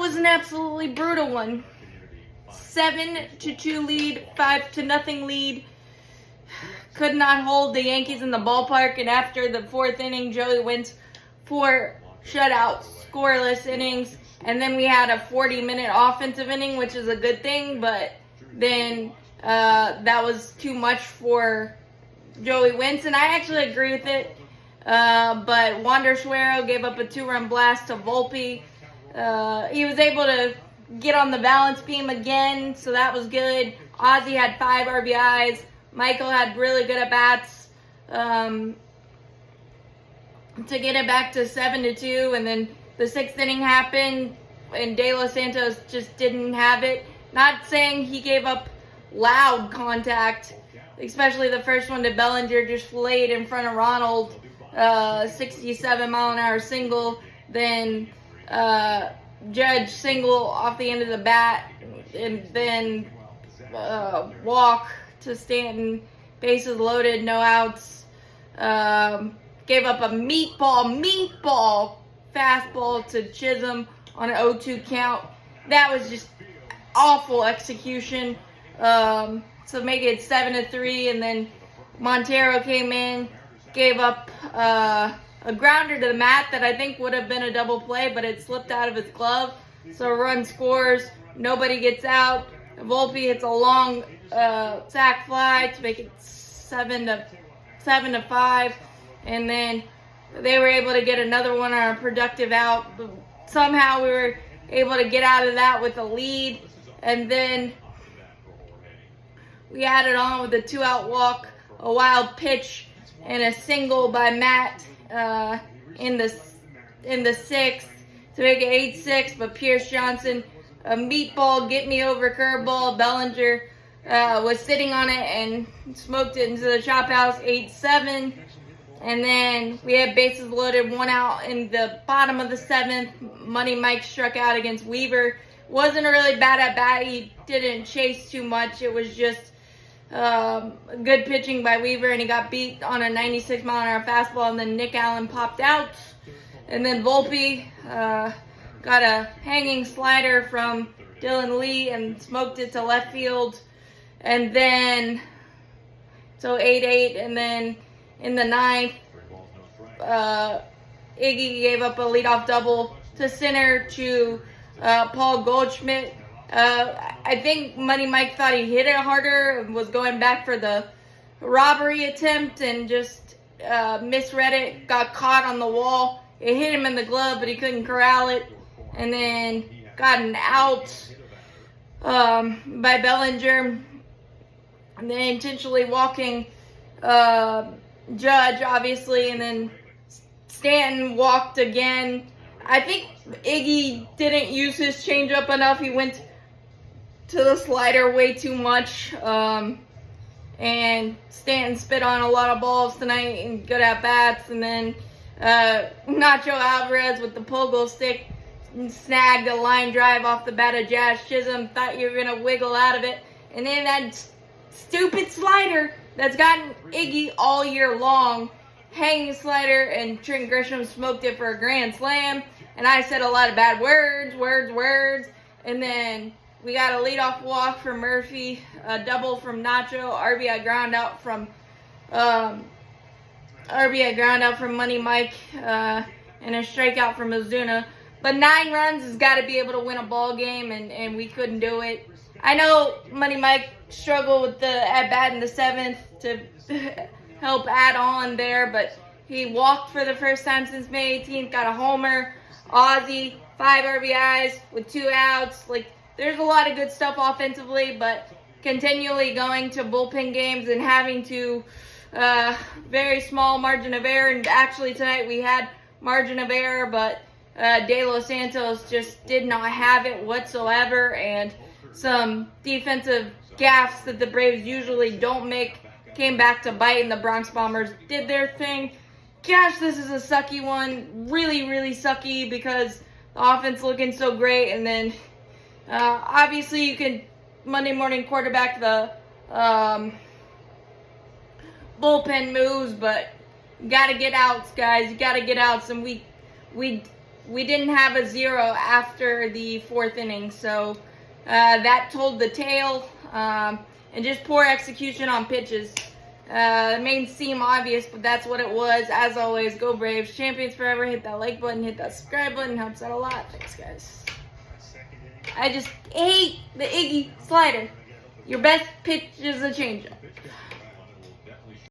was an absolutely brutal one. 7-2 lead, 5-0 lead. Could not hold the Yankees in the ballpark, and after the fourth inning, Joey wins 4 shutout, scoreless innings, and then we had a 40-minute offensive inning, which is a good thing, but then that was too much for Joey Wentz, and I actually agree with it, but Wander Suero gave up a 2-run blast to Volpe. He was able to get on the balance beam again, so that was good. Ozzie had 5 RBIs. Michael had really good at-bats to get it back to 7-2, and then the 6th inning happened, and De Los Santos just didn't have it. Not saying he gave up loud contact, especially the first one to Bellinger, just flayed in front of Ronald, 67-mile-an-hour single, then Judge single off the end of the bat, and then walk to Stanton, bases loaded, no outs. Gave up a meatball fastball to Chisholm on an 0-2 count. That was just awful execution. So make it 7-3, and then Montero came in, gave up a grounder to the mat that I think would have been a double play, but it slipped out of his glove. So a run scores, nobody gets out. Volpe hits a long sac fly to make it 7-5, and then they were able to get another one on a productive out. Somehow we were able to get out of that with a lead, and then we added on with a 2-out walk, a wild pitch, and a single by Matt in the 6th to make it 8-6. But Pierce Johnson, a meatball, get me over curveball. Bellinger was sitting on it and smoked it into the chop house, 8-7. And then we had bases loaded, 1 out in the bottom of the 7th. Money Mike struck out against Weaver. Wasn't a really bad at bat. He didn't chase too much. It was just good pitching by Weaver, and he got beat on a 96-mile-an-hour fastball, and then Nick Allen popped out. And then Volpe got a hanging slider from Dylan Lee and smoked it to left field. And then, so 8-8, and then in the 9th, Iggy gave up a leadoff double to center to Paul Goldschmidt. I think Money Mike thought he hit it harder and was going back for the robbery attempt and just misread it, got caught on the wall. It hit him in the glove, but he couldn't corral it, and then got an out by Bellinger, and then intentionally walking Judge, obviously, and then Stanton walked again. I think Iggy didn't use his changeup enough. He went to the slider way too much, and Stanton spit on a lot of balls tonight and good at bats. And then Nacho Alvarez with the pogo stick snagged a line drive off the bat of Jazz Chisholm. Thought you were gonna wiggle out of it, and then that stupid slider that's gotten Iggy all year long, hanging slider, and Trent Grisham smoked it for a grand slam. And I said a lot of bad words, and then we got a leadoff walk from Murphy, a double from Nacho, RBI ground out from Money Mike, and a strikeout from Ozuna. But 9 runs has got to be able to win a ball game, and we couldn't do it. I know Money Mike struggled with the at-bat in the 7th to help add on there, but he walked for the first time since May 18th, got a homer. Ozzie, 5 RBIs with 2 outs. Like, there's a lot of good stuff offensively, but continually going to bullpen games and having to very small margin of error. And actually tonight we had margin of error, but De Los Santos just did not have it whatsoever, and some defensive gaffes that the Braves usually don't make came back to bite, and the Bronx Bombers did their thing. Gosh, this is a sucky one. Really, really sucky, because the offense looking so great, and then obviously you can Monday morning quarterback the bullpen moves, but you got to get outs, guys. You got to get outs, and we we didn't have a 0 after the 4th inning, so that told the tale, and just poor execution on pitches. It may seem obvious, but that's what it was. As always, go Braves, champions forever. Hit that like button, hit that subscribe button, helps out a lot. Thanks, guys. I just hate the Iggy slider. Your best pitch is a changeup.